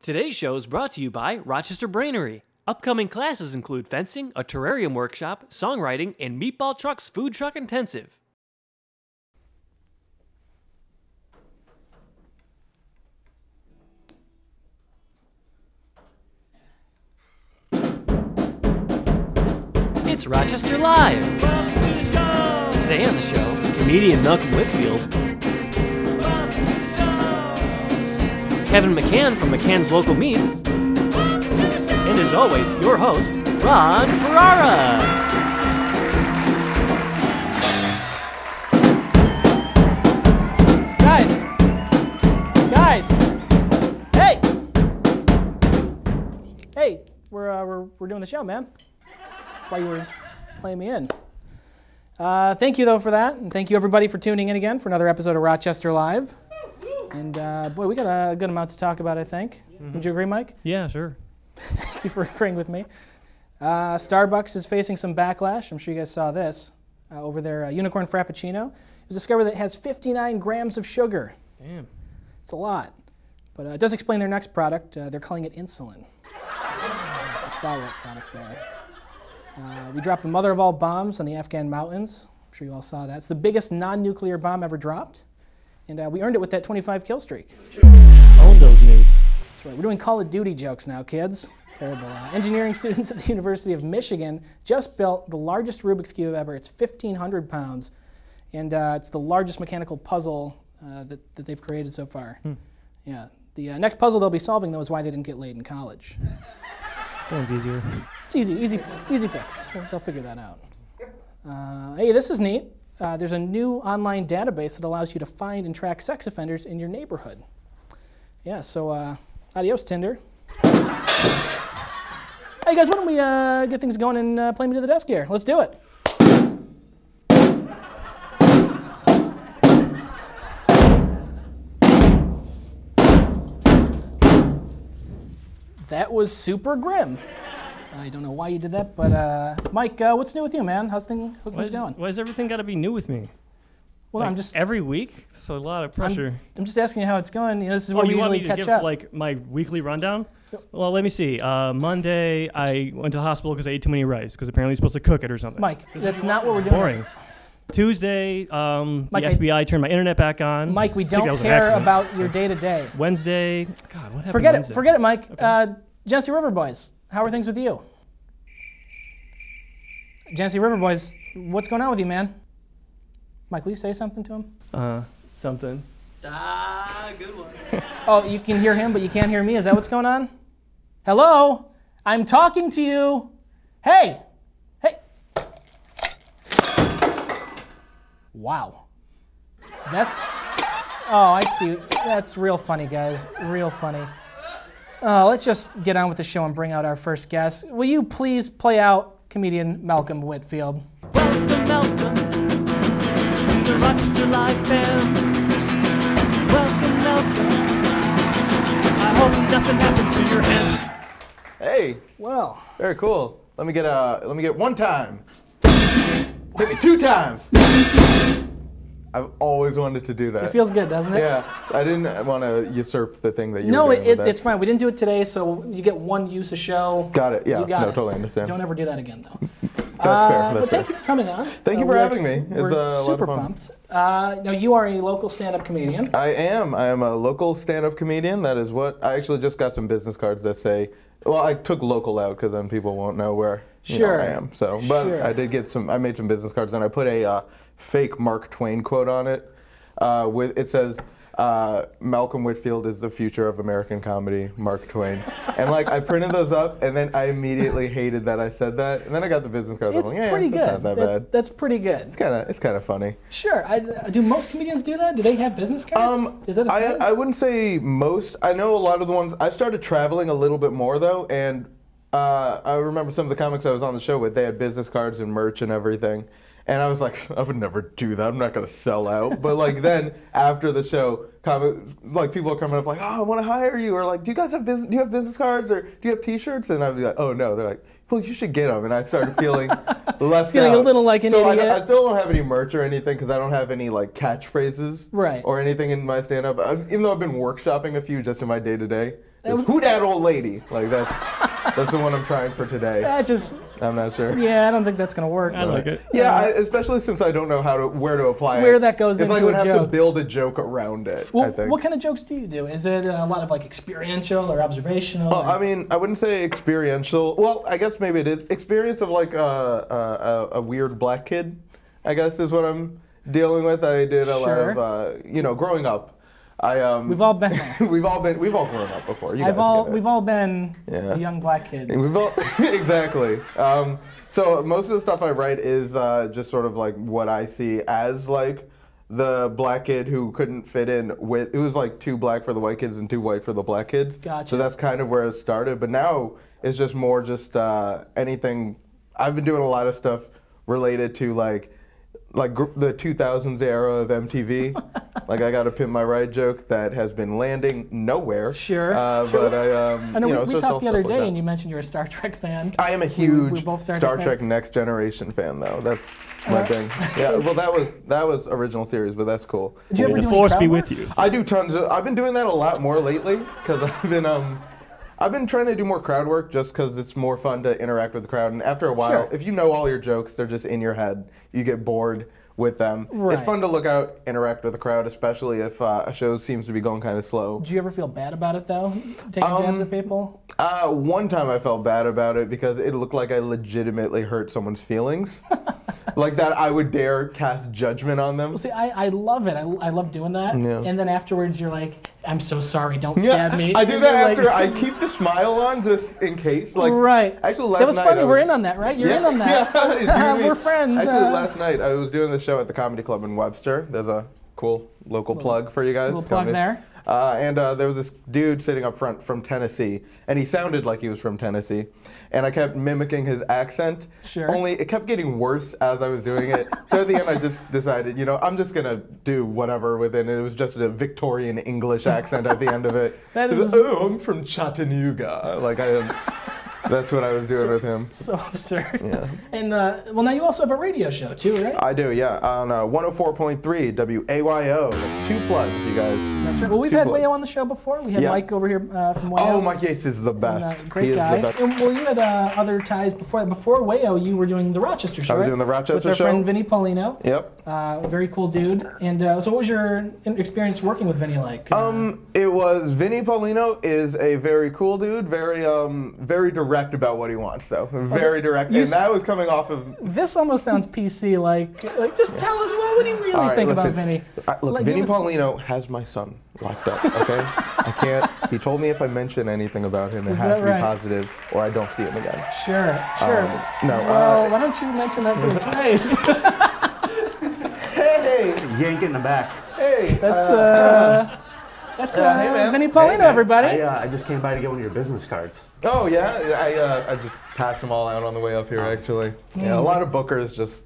Today's show is brought to you by Rochester Brainery. Upcoming classes include fencing, a terrarium workshop, songwriting, and Meatball Truck's Food Truck Intensive. It's Rochester Live! Today on the show, comedian Malcolm Whitfield, Kevin McCann from McCann's Local Meats, and as always, your host, Ron Ferrara. Guys, hey, we're doing the show, man. That's why you were playing me in. Thank you though for that, and thank you everybody for tuning in again for another episode of Rochester Live. And boy, we got a good amount to talk about, I think. Mm-hmm. Would you agree, Mike? Yeah, sure. Thank you for agreeing with me. Starbucks is facing some backlash. I'm sure you guys saw this over their Unicorn Frappuccino. It was discovered that it has 59 grams of sugar. Damn. It's a lot. But it does explain their next product. They're calling it insulin. A follow-up product there. We dropped the mother of all bombs on the Afghan mountains. I'm sure you all saw that. It's the biggest non-nuclear bomb ever dropped. And we earned it with that 25 kill streak. Own those nudes. That's right. We're doing Call of Duty jokes now, kids. Terrible. Engineering students at the University of Michigan just built the largest Rubik's Cube ever. It's 1,500 pounds. And it's the largest mechanical puzzle that they've created so far. Yeah. The next puzzle they'll be solving, though, is why they didn't get laid in college. That one's easier. It's easy fix. They'll figure that out. Hey, this is neat. There's a new online database that allows you to find and track sex offenders in your neighborhood. Yeah, so adios, Tinder. Hey guys, why don't we get things going and play me to the desk here? Let's do it. That was super grim. I don't know why you did that, but Mike, what's new with you, man? How's things going? Why does everything got to be new with me? Well, like I'm just every week. It's a lot of pressure. I'm just asking you how it's going. You know, this is where we usually catch up. Like my weekly rundown. Well, let me see. Monday, I went to the hospital because I ate too many rice because apparently you're supposed to cook it or something. Mike, that's not what we're doing. Boring. Tuesday, Mike, the FBI turned my internet back on. Mike, we don't care about your day to day. Wednesday, God, what happened? Forget it, Mike. Okay. Genesee River Boys, how are things with you? Genesee River Boys, what's going on with you, man? Mike, will you say something to him? Something. Good one. Oh, you can hear him, but you can't hear me? Is that what's going on? Hello? I'm talking to you. Hey! Wow. Oh, I see. That's real funny, guys. Real funny. Let's just get on with the show and bring out our first guest. Will you please play out comedian Malcolm Whitfield? Welcome, Malcolm, to the Rochester Live fam. Welcome, Malcolm. I hope nothing happens to your hand. Hey. Well. Very cool. Let me get one time. Hit me 2 times. I've always wanted to do that. It feels good, doesn't it? Yeah. I didn't want to usurp the thing that you were doing. No, it's that. fine. We didn't do it today, so you get one use a show. Got it. Yeah. You got it. Totally understand. Don't ever do that again, though. That's fair. But thank you for coming on. Thank you for having me. It's we're super pumped. Now, you are a local stand-up comedian. I am. I am a local stand-up comedian. That is what I actually just got some business cards that say. Well, I took local out because then people won't know where I am. So, but I did get some. I made some business cards and I put a fake Mark Twain quote on it. It says, Malcolm Whitfield is the future of American comedy, Mark Twain. And like I printed those up and then I immediately hated that I said that. And then I got the business cards. It's I'm like, pretty good. That's not that bad. That's pretty good. It's kind of funny. Sure. Do most comedians do that? Do they have business cards? Is that a thing? I wouldn't say most. I know a lot of the ones. I started traveling a little bit more though, and I remember some of the comics I was on the show with. They had business cards and merch and everything. And I was like, I would never do that. I'm not gonna sell out. But like then after the show, like people are coming up like, oh, I want to hire you, or like, do you have business cards, or do you have T-shirts? And I'd be like, oh no. They're like, well, you should get them. And I started feeling left feeling out. a little like an idiot. I still don't have any merch or anything because I don't have any like catchphrases or anything in my stand-up. Even though I've been workshopping a few just in my day-to-day. Who that old lady? Like that's the one I'm trying for today. I'm not sure. Yeah, I don't think that's gonna work. I like it. Yeah, especially since I don't know where to apply it. Where that goes into a joke. It's like I would have to build a joke around it, well, I think. What kind of jokes do you do? Is it a lot of like experiential or observational? I mean, I wouldn't say experiential. Well, I guess maybe it is. Experience of like a weird black kid, I guess is what I'm dealing with. I did a lot of, growing up. We've all been there. we've all grown up before. We've all been a young black kid. Exactly. So most of the stuff I write is just sort of like what I see as like the black kid who couldn't fit in with. It was like too black for the white kids and too white for the black kids. Gotcha. So that's kind of where it started. But now it's just more anything. I've been doing a lot of stuff related to like the 2000s era of MTV. Like I got a Pimp My Ride joke that has been landing nowhere. Sure. But I know we talked the other day and you mentioned you're a Star Trek fan. I am a huge Star Trek Next Generation fan though. That's my thing. Yeah, well that was original series, but that's cool. Did you ever do the Force be with you? I do tons of, I've been doing that a lot more lately because I've been trying to do more crowd work just because it's more fun to interact with the crowd. And after a while, if you know all your jokes, they're just in your head. You get bored with them. Right. It's fun to look out, interact with the crowd, especially if a show seems to be going kind of slow. Do you ever feel bad about it though, taking jabs at people? One time I felt bad about it because it looked like I legitimately hurt someone's feelings. Like that I would dare cast judgment on them. Well, see, I love it. I love doing that. Yeah. And then afterwards you're like, I'm so sorry, don't stab me. I do that after I keep the smile on just in case. Like, right. Actually, last that was night funny. We're in on that, right? You're in on that. Yeah, we're friends. Actually, last night I was doing the show at the Comedy Club in Webster. There's a cool local plug for you guys. Little plug there. And there was this dude sitting up front from Tennessee, and he sounded like he was from Tennessee. And I kept mimicking his accent. Sure. Only it kept getting worse as I was doing it. So at the end, I just decided, I'm just gonna do whatever with it. And it was just a Victorian English accent at the end of it. I'm from Chattanooga. Like that's what I was doing with him. So absurd. Yeah. And now you also have a radio show too, right? I do, yeah. On 104.3 WAYO. That's 2 plugs, you guys. That's right. Well, we've had Wayo on the show before. We had Mike over here from Wayo. Oh, Mike Yates is the best. Great guy. And, well, you had other ties before. Before Wayo, you were doing the Rochester show. I was doing the Rochester show. With our friend Vinny Paulino. Yep. Very cool dude. And so, what was your experience working with Vinny like? It was Vinny Paulino is a very cool dude. Very direct about what he wants, though. Very direct. And that was coming off of. This almost sounds PC. Like just tell us what do you really think about Vinny? Look, Vinny Paulino has my son locked up. Okay, I can't. He told me if I mention anything about him, it has to be positive, or I don't see him again. Sure. No. Well, why don't you mention that to his face? Hey, yank in the back. Hey, That's Vinny Paulino, everybody. I just came by to get one of your business cards. Oh yeah, I just passed them all out on the way up here. Actually, yeah, a lot of bookers just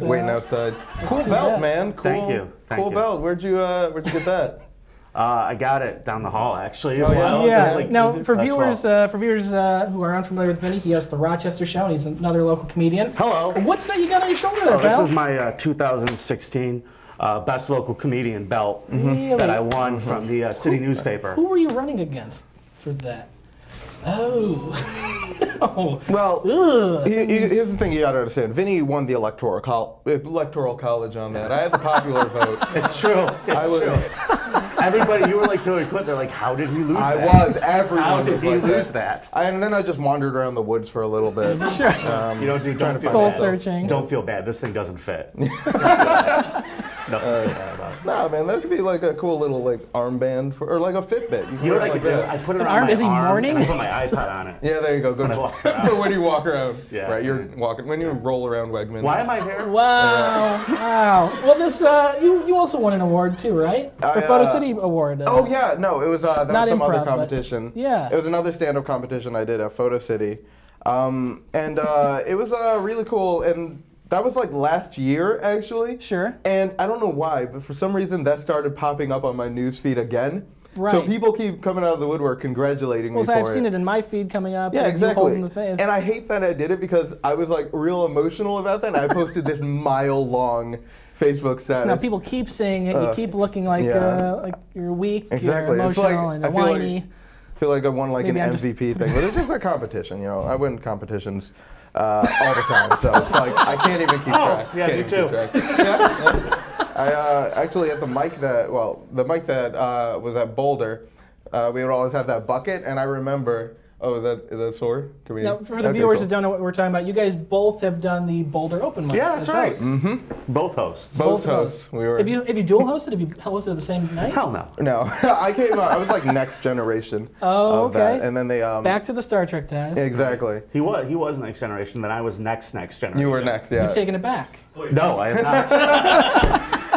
waiting outside. Cool belt, man. Cool, Thank you. Cool belt. Where'd you get that? I got it down the hall, actually. Oh, yeah. Now, for viewers who are unfamiliar with Vinny, he hosts the Rochester show, and he's another local comedian. Hello. What's that you got on your shoulder there, pal? This is my 2016 Best Local Comedian belt that I won from the city newspaper. Who were you running against for that? Oh. Well, here's the thing you gotta understand. Vinny won the electoral college on that. I had the popular vote. It's true. It's true. Everybody, you were like Hillary Clinton. They're like, how did he lose that? I was. Everyone How did he like lose that? And then I just wandered around the woods for a little bit. Sure. You don't do trying to soul searching. Don't feel bad. This thing doesn't fit. Nah, man, that could be like a cool little armband or like a Fitbit. You know what I could do? I put it on my arm. Is he mourning? And I put my iPad on it. Yeah, there you go. Good. For when you walk around. Yeah. Right, you're walking when you roll around Wegmans. Why am I here? Wow. Wow. Well, this you also won an award too, right? The Photo City Award. Oh yeah, no, it was that was some improv, other competition. Yeah. It was another stand-up competition I did at Photo City, and it was really cool. And that was like last year, actually. Sure. And I don't know why, but for some reason that started popping up on my news feed again. Right. So people keep coming out of the woodwork congratulating me for it. I've seen it in my feed coming up. Yeah, exactly. The thing. And I hate that I did it because I was like real emotional about that. And I posted this mile-long Facebook status. So now people keep saying it. You keep looking like you're weak, exactly. you're emotional, and whiny. I feel like I won like an MVP thing, but it's just a competition. You know, I win competitions all the time, so it's like I can't even keep track. Yeah, me too. I actually at the mic that was at Boulder, we would always have that bucket, and I remember. Oh, is that sore? Can we? Now, for the viewers that don't know what we're talking about, you guys both have done the Boulder Open mic. Yeah, that's right. Mm-hmm. Both hosts. Both hosts. We were. Have you dual hosted? Have you hosted the same night? Hell no. No, I came. I was like next generation. Oh, of okay. That. And then they. Back to the Star Trek days. Exactly. He was next generation. Then I was next generation. You were next. Yeah. You've taken it back. No, I have not.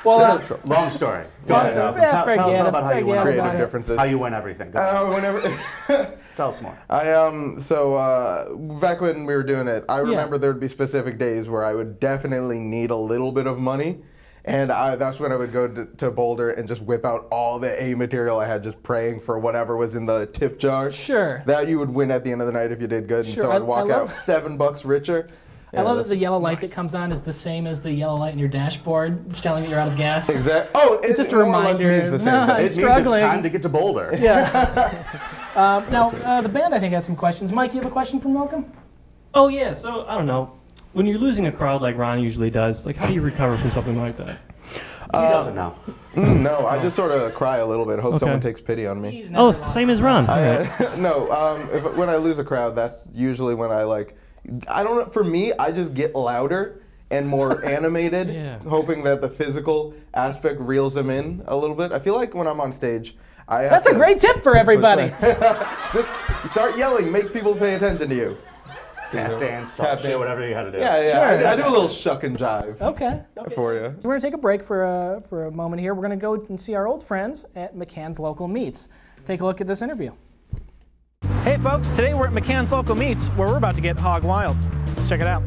Well, long story. Tell about how you win creative differences. How you win everything. Tell us more. So back when we were doing it, I remember there would be specific days where I would definitely need a little bit of money, and that's when I would go to Boulder and just whip out all the A material I had, just praying for whatever was in the tip jar. Sure. That you would win at the end of the night if you did good, and so I'd walk out $7 richer. I love that the yellow light that comes on is the same as the yellow light in your dashboard, showing that you're out of gas. Exactly. Oh, it's just a reminder. I'm struggling. It's time to get to Boulder. Yeah. Now, the band, I think, has some questions. Mike, you have a question for Malcolm? Oh, yeah. So, I don't know. When you're losing a crowd like Ron usually does, like, how do you recover from something like that? He doesn't know. No, I just sort of cry a little bit. Hope someone takes pity on me. Oh, it's the same as Ron. When I lose a crowd, that's usually when I don't know. For me, I just get louder and more animated, hoping that the physical aspect reels them in a little bit. I feel like when I'm on stage, That's a great tip for everybody. Just start yelling, make people pay attention to you. Tap dance, soft shit, whatever you had to do. Yeah, Sure. I do a little shuck and jive. Okay. For you. We're going to take a break for a moment here. We're going to go and see our old friends at McCann's Local Meats. Take a look at this interview. Hey folks, today we're at McCann's Local Meats where we're about to get hog wild. Let's check it out.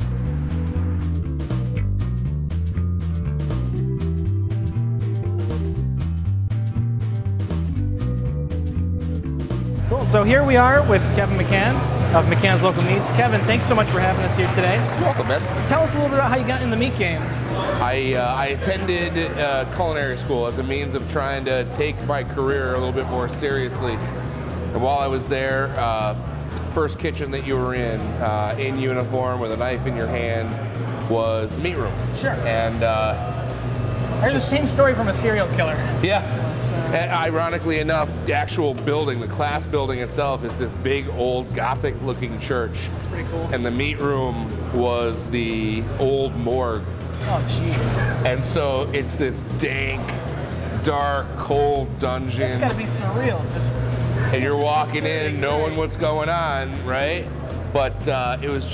Cool, so here we are with Kevin McCann of McCann's Local Meats. Kevin, thanks so much for having us here today. You're welcome, man. Tell us a little bit about how you got in the meat game. I attended culinary school as a means of trying to take my career a little bit more seriously. And while I was there, first kitchen that you were in uniform with a knife in your hand, was the meat room. Sure. And I heard the same story from a serial killer. Yeah. And ironically enough, the actual building, the class building itself, is this big old Gothic-looking church. That's pretty cool. And the meat room was the old morgue. Oh, jeez. And so it's this dank, dark, cold dungeon. It's got to be surreal. And you're walking in knowing what's going on, right? But it was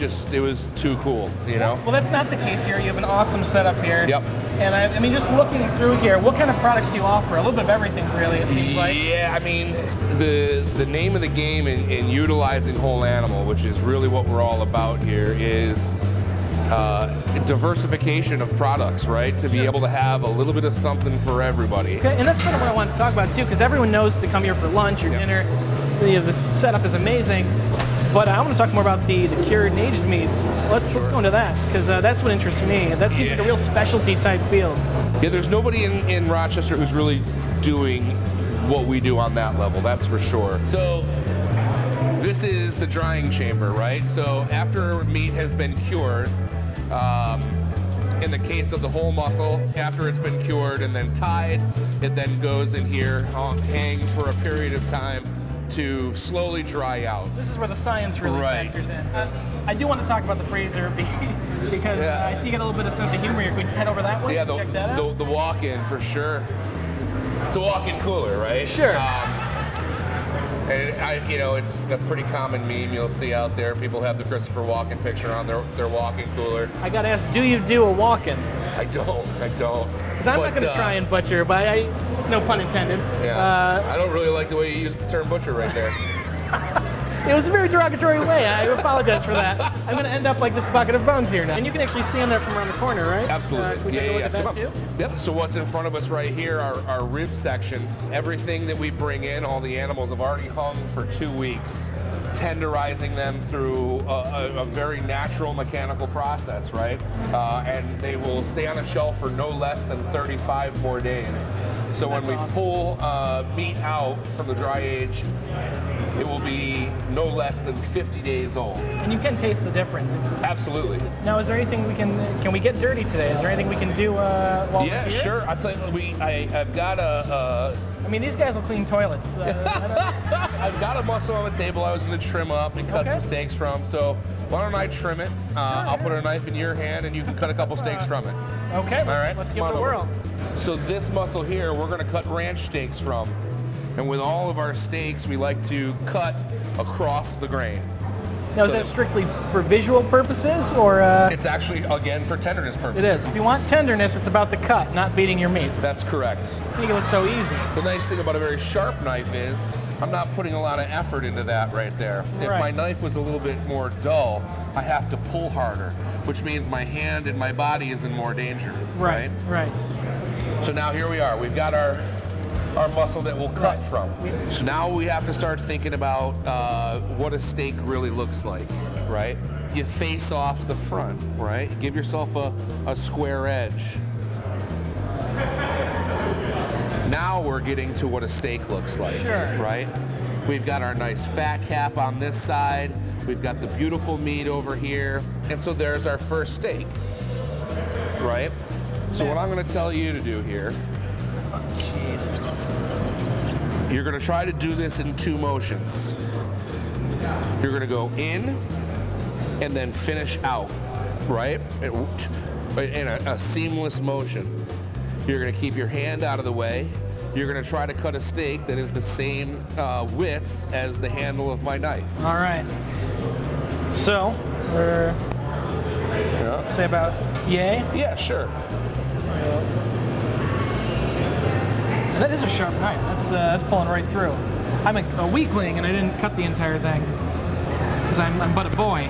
too cool, you know? Well, that's not the case here. You have an awesome setup here. Yep. And I mean, just looking through here, what kind of products do you offer? A little bit of everything, really, it seems like. Yeah, I mean, the name of the game in utilizing whole animal, which is really what we're all about here, is diversification of products, right? To be able to have a little bit of something for everybody. Okay, and that's kind of what I want to talk about too, because everyone knows to come here for lunch or dinner. This setup is amazing, but I want to talk more about the cured and aged meats. Let's go into that, because that's what interests me. That seems like a real specialty type field. Yeah, there's nobody in Rochester who's really doing what we do on that level, that's for sure. So this is the drying chamber, right? So after meat has been cured, in the case of the whole muscle, after it's been cured and then tied, it then goes in here, hangs for a period of time to slowly dry out. This is where the science really factors in. I do want to talk about the freezer because I see you got a little bit of sense of humor here. Can we head over that way? Yeah, check that out? the walk-in for sure. It's a walk-in cooler, right? Sure. And it's a pretty common meme you'll see out there. People have the Christopher Walken picture on their walk-in cooler. I gotta ask, do you do a walk-in? I don't. Because I'm not gonna try and butcher, but no pun intended. Yeah. I don't really like the way you use the term butcher right there. It was a very derogatory way. I apologize for that. I'm going to end up like this bucket of bones here now. And you can actually see them there from around the corner, right? Absolutely. Can we take a look at that too? Yep. So what's in front of us right here are our rib sections. Everything that we bring in, all the animals have already hung for 2 weeks, tenderizing them through a very natural mechanical process, right? And they will stay on a shelf for no less than 35 more days. So when we pull meat out from the dry age, it will be no less than 50 days old. And you can taste the difference. Absolutely. Now, is there anything we can we get dirty today? Is there anything we can do while we're here? Yeah, sure. I'll tell you, I've got I mean, these guys will clean toilets. I've got a muscle on the table I was going to trim up and cut some steaks from, so why don't I trim it? I'll put a knife in your hand and you can cut a couple steaks from it. Okay, let's give it a whirl. So this muscle here, we're going to cut ranch steaks from. And with all of our steaks, we like to cut across the grain. Now, is that strictly for visual purposes, or? It's actually, again, for tenderness purposes. It is. If you want tenderness, it's about the cut, not beating your meat. That's correct. Make it look so easy. The nice thing about a very sharp knife is I'm not putting a lot of effort into that right there. If my knife was a little bit more dull, I have to pull harder, which means my hand and my body is in more danger. Right. So now here we are. We've got our muscle that we'll cut from. So now we have to start thinking about what a steak really looks like, right? You face off the front, right? Give yourself a square edge. Now we're getting to what a steak looks like, right? We've got our nice fat cap on this side. We've got the beautiful meat over here. And so there's our first steak, right? So what I'm going to tell you to do here, you're going to try to do this in 2 motions. You're going to go in and then finish out, right? In a seamless motion. You're going to keep your hand out of the way. You're going to try to cut a steak that is the same width as the handle of my knife. All right. So, we're say about yay? Yeah, sure. That is a sharp knife. That's pulling right through. I'm a weakling and I didn't cut the entire thing because I'm but a boy.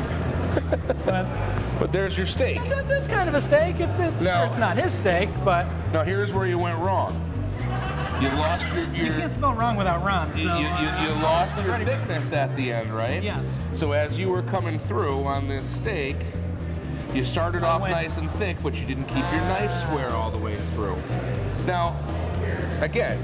But there's your steak. It's kind of a steak. It's not his steak, but now here's where you went wrong. You lost your you can't spell wrong without Ron. So, you lost your thickness at the end, right? Yes. So as you were coming through on this steak, you started off nice and thick, but you didn't keep your knife square all the way through. Now, again,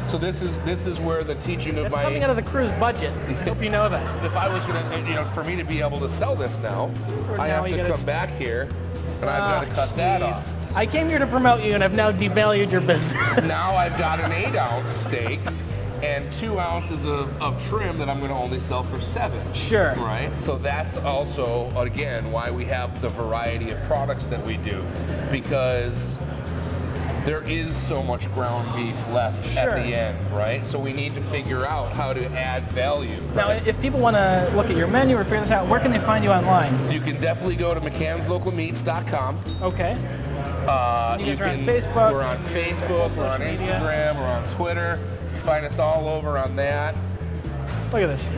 so this is where the teaching of my coming out of the crew's budget. I hope you know that. If I was gonna, for me to be able to sell this now, I have to come back here and I've got to cut that off. I came here to promote you and I've now devalued your business. Now I've got an 8-ounce steak and 2 ounces of trim that I'm going to only sell for 7. Sure. Right? So that's also, again, why we have the variety of products that we do. Because there is so much ground beef left at the end, right? So we need to figure out how to add value. Now, if people want to look at your menu or figure this out, where can they find you online? You can definitely go to McCann'sLocalMeats.com. Okay. You guys are on Facebook? We're on Facebook, we're on Instagram, we're on Twitter. You can find us all over on that. Look at this.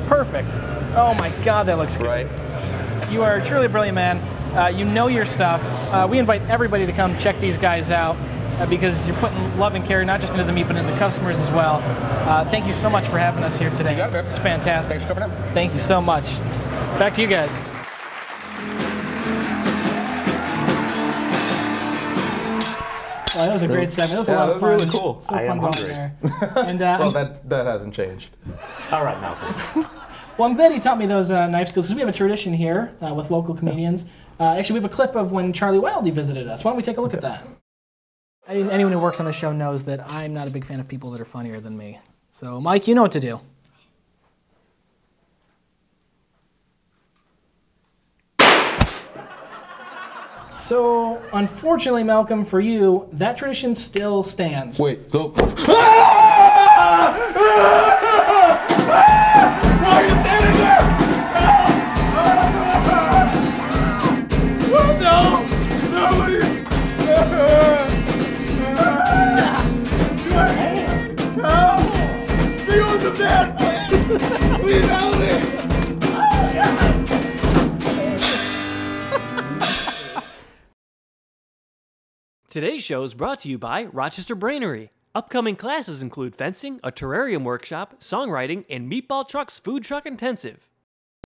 Perfect. Oh my God, that looks good. Right. You are truly a brilliant man. You know your stuff. We invite everybody to come check these guys out because you're putting love and care not just into the meat but into the customers as well. Thank you so much for having us here today. You got it, man. It's fantastic. Thanks for coming out. Thank you so much. Back to you guys. Well, that was a great segment. That was a lot of fun. Really cool. So fun going there. And, well, that hasn't changed. All right, Malcolm. Well, I'm glad he taught me those knife skills because we have a tradition here with local comedians. Actually, we have a clip of when Charlie Wildy visited us. Why don't we take a look at that? Anyone who works on the show knows that I'm not a big fan of people that are funnier than me. So, Mike, you know what to do. So, unfortunately, Malcolm, for you, that tradition still stands. Wait, so... Why are you standing there? Oh, no! Nobody! Help! He was a bad place! Please help! Today's show is brought to you by Rochester Brainery. Upcoming classes include fencing, a terrarium workshop, songwriting, and Meatball Truck's Food Truck Intensive.